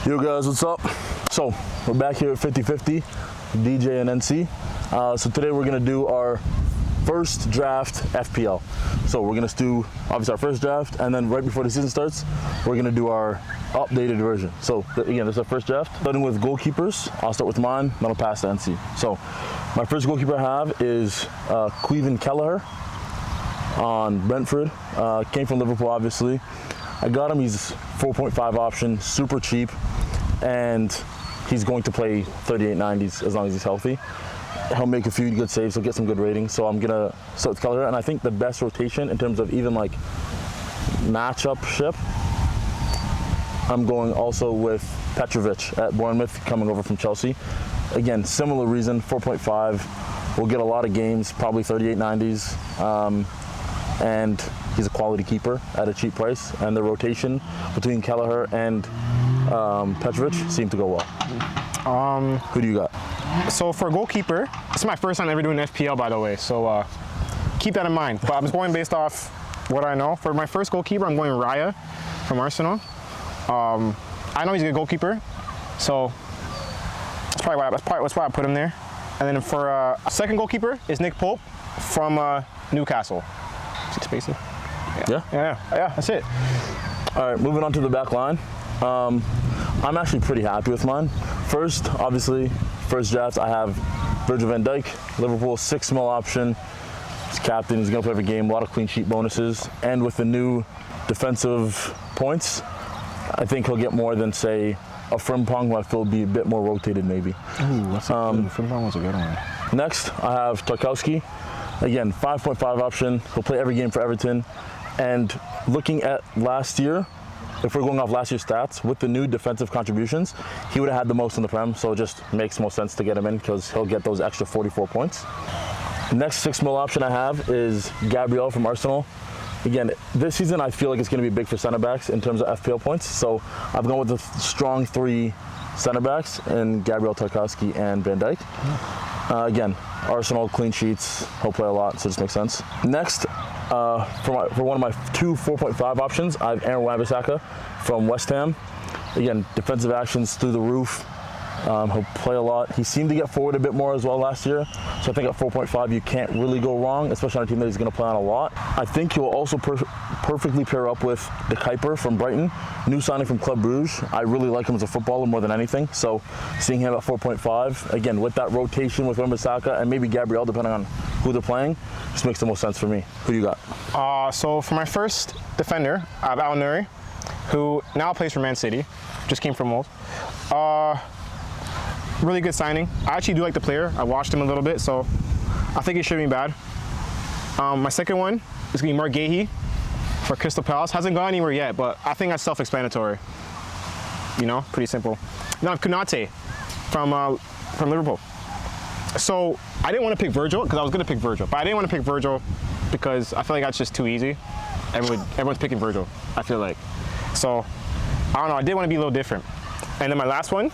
Yo guys, what's up? So we're back here at 5ifty, DJ and NC. So today we're gonna do our first draft FPL. So we're gonna do obviously our first draft, and then right before the season starts, we're gonna do our updated version. So again, this is our first draft. Starting with goalkeepers, I'll start with mine, then I'll pass to NC. So my first goalkeeper I have is Kevin Kelleher on Brentford. Came from Liverpool, obviously. I got him, he's 4.5 option, super cheap, and he's going to play 38.90s as long as he's healthy. He'll make a few good saves, he'll get some good ratings, so I'm gonna start with Kelleher. And I think the best rotation in terms of even like matchup ship, I'm going also with Petrovic at Bournemouth, coming over from Chelsea. Again, similar reason, 4.5, will get a lot of games, probably 38.90s, and he's a quality keeper at a cheap price, and the rotation between Kelleher and Petrovic seemed to go well. Who do you got? So for goalkeeper, this is my first time ever doing FPL, by the way, so keep that in mind. But I'm just going based off what I know. For my first goalkeeper, I'm going Raya from Arsenal. I know he's a good goalkeeper, so that's why I put him there. And then for a second goalkeeper is Nick Pope from Newcastle. Is it spacey? Yeah, that's it. All right, moving on to the back line. I'm actually pretty happy with mine. First, obviously, first draft, I have Virgil van Dijk, Liverpool, 6 mil option. He's captain, he's gonna play every game, a lot of clean sheet bonuses. And with the new defensive points, I think he'll get more than, say, a Frimpong, who I feel will be a bit more rotated maybe. Ooh, that's Frimpong was a good one. Next, I have Tarkowski. Again, 5.5 option, he'll play every game for Everton. And looking at last year, if we're going off last year's stats, with the new defensive contributions, he would have had the most in the Prem, so it just makes most sense to get him in because he'll get those extra 44 points. Next 6 mil option I have is Gabriel from Arsenal. Again, this season I feel like it's going to be big for center backs in terms of FPL points, so I've gone with the strong 3 center backs in Gabriel, Tarkowski, and Van Dijk. Again, Arsenal, clean sheets, he'll play a lot, so it just makes sense. Next, for one of my 2 4.5 options, I have Aaron Wan-Bissaka from West Ham. Again, defensive actions through the roof. He'll play a lot. He seemed to get forward a bit more as well last year, so I think at 4.5 you can't really go wrong, especially on a team that he's going to play on a lot. I think he'll also perfectly pair up with De Kuiper from Brighton, new signing from Club Brugge. I really like him as a footballer more than anything, so seeing him at 4.5, again, with that rotation with Wan-Bissaka and maybe Gabriel, depending on who they're playing, just makes the most sense for me. Who do you got? So for my first defender, I have Al Nuri, who now plays for Man City, just came from Wolves. Really good signing. I actually do like the player. I watched him a little bit, so I think he shouldn't be bad. My second one is going to be Mark Gahey for Crystal Palace. Hasn't gone anywhere yet, but I think that's self-explanatory. You know, pretty simple. Then I have Konate from Liverpool. So I didn't want to pick Virgil because I was going to pick Virgil, but I didn't want to pick Virgil because I feel like that's just too easy. Everyone's picking Virgil, I feel like. So I don't know. I did want to be a little different. And then my last one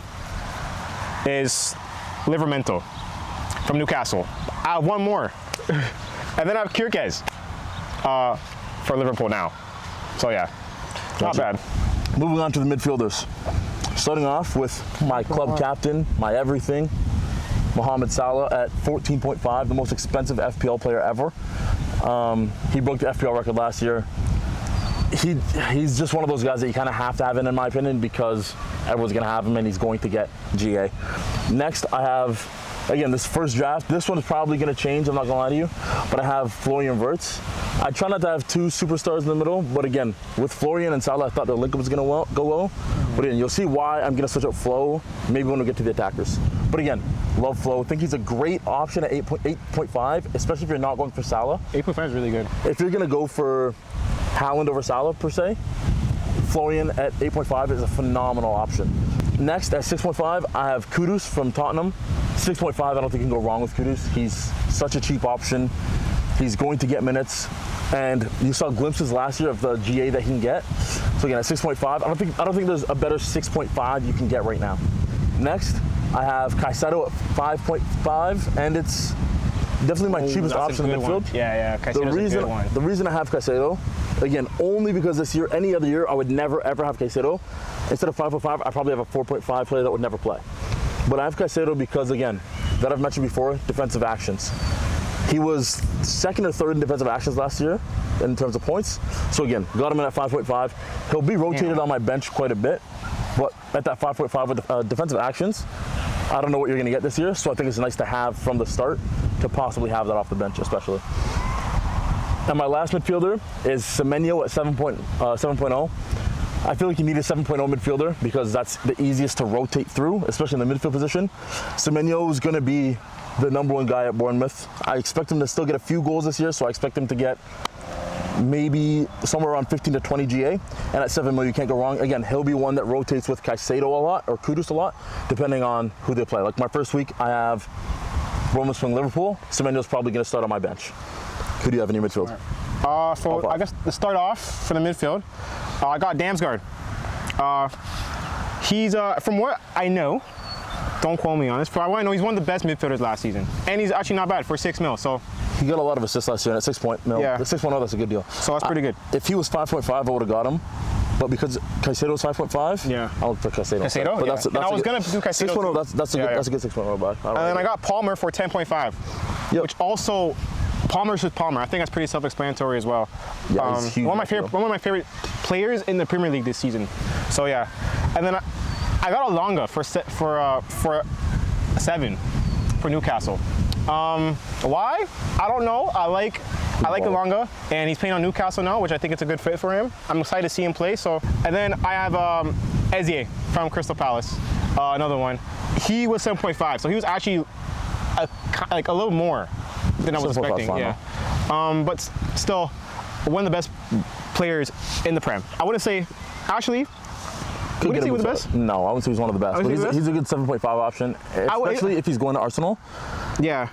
is Livramento from Newcastle. I have one more. And then I have Kirkez for Liverpool now. So yeah, not bad. Moving on to the midfielders. Starting off with my club captain, my everything, Mohamed Salah at 14.5, the most expensive FPL player ever. He broke the FPL record last year. He's just one of those guys that you kind of have to have in my opinion, because everyone's going to have him and he's going to get GA. Next, I have, again, this first draft. This one is probably going to change, I'm not going to lie to you, but I have Florian Wirtz. I try not to have 2 superstars in the middle, but again, with Florian and Salah, I thought their link-up was going to go well. But again, you'll see why I'm going to switch up Flo, maybe when we get to the attackers. But again, love Flo. I think he's a great option at 8.5, especially if you're not going for Salah. 8.5 is really good. If you're going to go for Haaland over Salah, per se, Florian at 8.5 is a phenomenal option. Next, at 6.5, I have Kudus from Tottenham. 6.5, I don't think you can go wrong with Kudus. He's such a cheap option. He's going to get minutes, and you saw glimpses last year of the GA that he can get. So again, at 6.5, I don't think there's a better 6.5 you can get right now. Next, I have Caicedo at 5.5, and it's definitely my cheapest option in midfield. Yeah, Caicedo's a good one. The reason I have Caicedo, again, only because this year, any other year, I would never ever have Caicedo, instead of 5.5, I probably have a 4.5 player that would never play. But I have Caicedo because, again, that I've mentioned before, defensive actions. He was second or third in defensive actions last year in terms of points. So again, got him in at 5.5. He'll be rotated on my bench quite a bit, but at that 5.5 with defensive actions, I don't know what you're going to get this year, so I think it's nice to have from the start to possibly have that off the bench, especially. And my last midfielder is Semenyo at 7.0. I feel like you need a 7.0 midfielder because that's the easiest to rotate through, especially in the midfield position. Semenyo is going to be the #1 guy at Bournemouth. I expect him to still get a few goals this year, so I expect him to get maybe somewhere around 15 to 20 GA. And at 7 mil, you can't go wrong. Again, he'll be one that rotates with Caicedo a lot or Kudus a lot, depending on who they play. Like my first week, I have Bournemouth playing Liverpool. Semenyo's probably going to start on my bench. Who do you have in your midfield? I guess to start off for the midfield, I got Damsgaard. He's, from what I know, don't quote me on this, but I know he's one of the best midfielders last season. And he's actually not bad for 6 mil, so. He got a lot of assists last year, and at 6 mil, yeah. The 6.0, that's a good deal. So that's pretty good. If he was 5.5, I would have got him. But because Caicedo's 5.5, yeah, I'll put Caicedo. Caicedo, but yeah. that's and I was going to do Caicedo. 6.0, that's a good 6.0 back. And then I got Palmer for 10.5, which also, Palmer's with Palmer. I think that's pretty self-explanatory as well. Yeah, he's huge. One of my favorite players in the Premier League this season. So yeah, and then I got Alonga for 7 for Newcastle. Why? I don't know. I like Alonga, and he's playing on Newcastle now, which I think it's a good fit for him. I'm excited to see him play. So, and then I have Eze from Crystal Palace, another one. He was 7.5, so he was actually like a little more than I was expecting. Yeah, but still one of the best players in the Prem. I wouldn't say, actually. Would you say he was the best? No, I wouldn't say he's one of the best. But he's a good 7.5 option, especially if he's going to Arsenal. Yeah.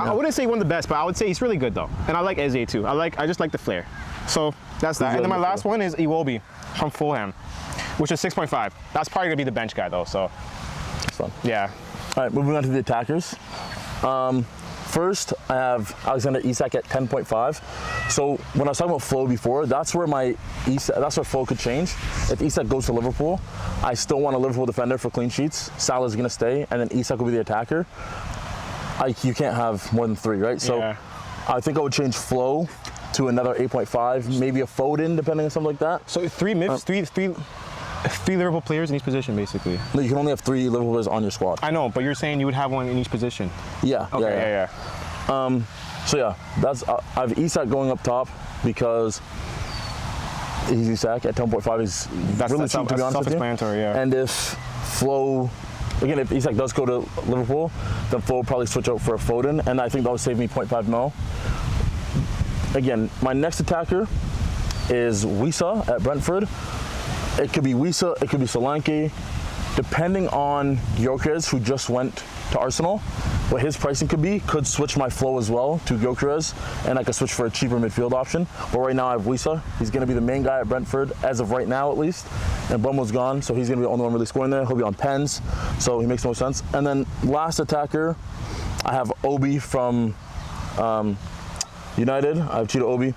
I wouldn't say one of the best, but I would say he's really good though. And I like Eze too. I just like the flair. So that's that. And then my last one is Iwobi from Fulham, which is 6.5. That's probably gonna be the bench guy though. So that's fun. Yeah. All right, moving on to the attackers. First, I have Alexander Isak at 10.5. So when I was talking about flow before, that's where flow could change. If Isak goes to Liverpool, I still want a Liverpool defender for clean sheets. Salah's going to stay, and then Isak will be the attacker. You can't have more than 3, right? So yeah. I think I would change flow to another 8.5, maybe a Foden, depending on something like that. So 3 mids, three Liverpool players in each position, basically. No, you can only have 3 Liverpool players on your squad. I know, but you're saying you would have one in each position. Yeah. Okay, yeah. So yeah, that's I have Isak going up top because he's Isak at 10.5. He's really cheap, to be honest with you. Yeah. And if Flo, again, if Isak does go to Liverpool, then Flo will probably switch out for a Foden, and I think that would save me 0.5 mil. Again, my next attacker is Wissa at Brentford. It could be Wissa, it could be Solanke, depending on Gyökeres, who just went to Arsenal. What his pricing could switch my flow as well to Gyökeres, and I could switch for a cheaper midfield option. But right now I have Wissa. He's going to be the main guy at Brentford, as of right now at least. And Bumwood's gone, so he's going to be the only one really scoring there. He'll be on pens, so he makes no sense. And then last attacker, I have Obi from United. I have Cheetah Obi.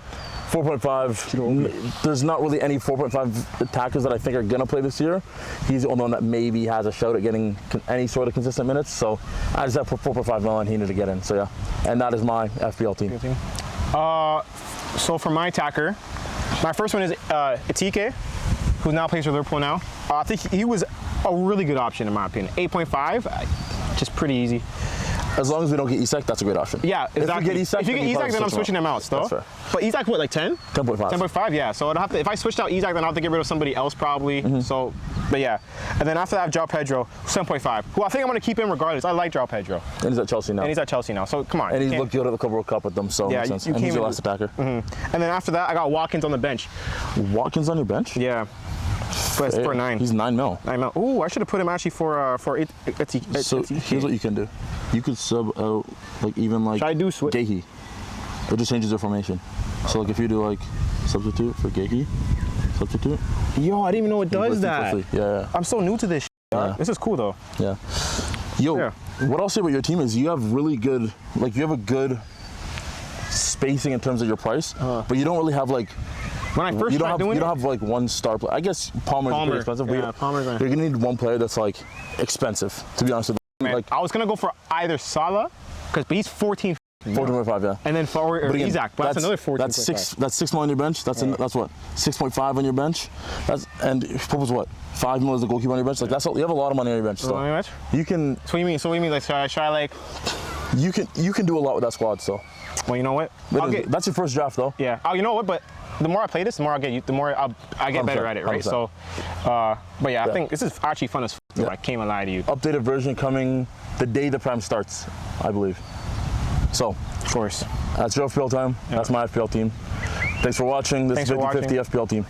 4.5, there's not really any 4.5 attackers that I think are going to play this year. He's the only one that maybe has a shot at getting any sort of consistent minutes. So I just have 4.5 mil and he needed to get in. So yeah, and that is my FPL team. So for my attacker, my first one is Etike, who now plays for Liverpool now. I think he was a really good option in my opinion. 8.5, just pretty easy. As long as we don't get Isak, that's a great option. Yeah, exactly. If you get Isak, then I'm switching him out still. That's fair. But Isak, what, like 10? 10.5. 10.5, yeah. So I'd have to, if I switched out Isak, then I'll have to get rid of somebody else probably. So, but yeah. And then after that, I have João Pedro, 7.5, who I think I'm going to keep him regardless. I like João Pedro. And he's at Chelsea now. So come on. And he's looked good at the World Cup with them, so yeah, makes sense. And he's your last attacker. And then after that, I got Watkins on the bench. Watkins on your bench? Yeah. But for 9. He's 9 mil. 9 mil. Ooh, I should have put him actually for So here's what you can do. You could sub out should I do Gehi? It just changes the formation. So like if you do like substitute for Gehi, substitute. Yo, I didn't even know it does that. Yeah. I'm so new to this. Yeah. This is cool though. Yeah. Yo, what I'll say about your team is you have really good, you have a good spacing in terms of your price, but you don't really have When I first tried doing you don't have like one star player. I guess Palmer's pretty expensive. Yeah, Palmer's you're gonna need one player that's like expensive, to be honest with you. Man, Like I was gonna go for either Salah, but he's 14. 14.5, yeah. And then forward or Isaac, but that's another 14. That's 6 million on your bench. That's what 6.5 on your bench. And Pope's what 5 million as the goalkeeper on your bench. Like you have a lot of money on your bench. Still. You can. So what do you mean? So what do you mean? Like should I like? You can do a lot with that squad still. Well, you know what? That's your first draft though. Yeah. Oh, you know what? But the more I play this, the more I get better at it, right? 100%. So, but yeah, I think this is actually fun as f. I can't even lie to you. Updated version coming the day the Prime starts, I believe. So, of course. That's your FPL time. Yeah. That's my FPL team. Thanks for watching. This is 50/50 FPL team.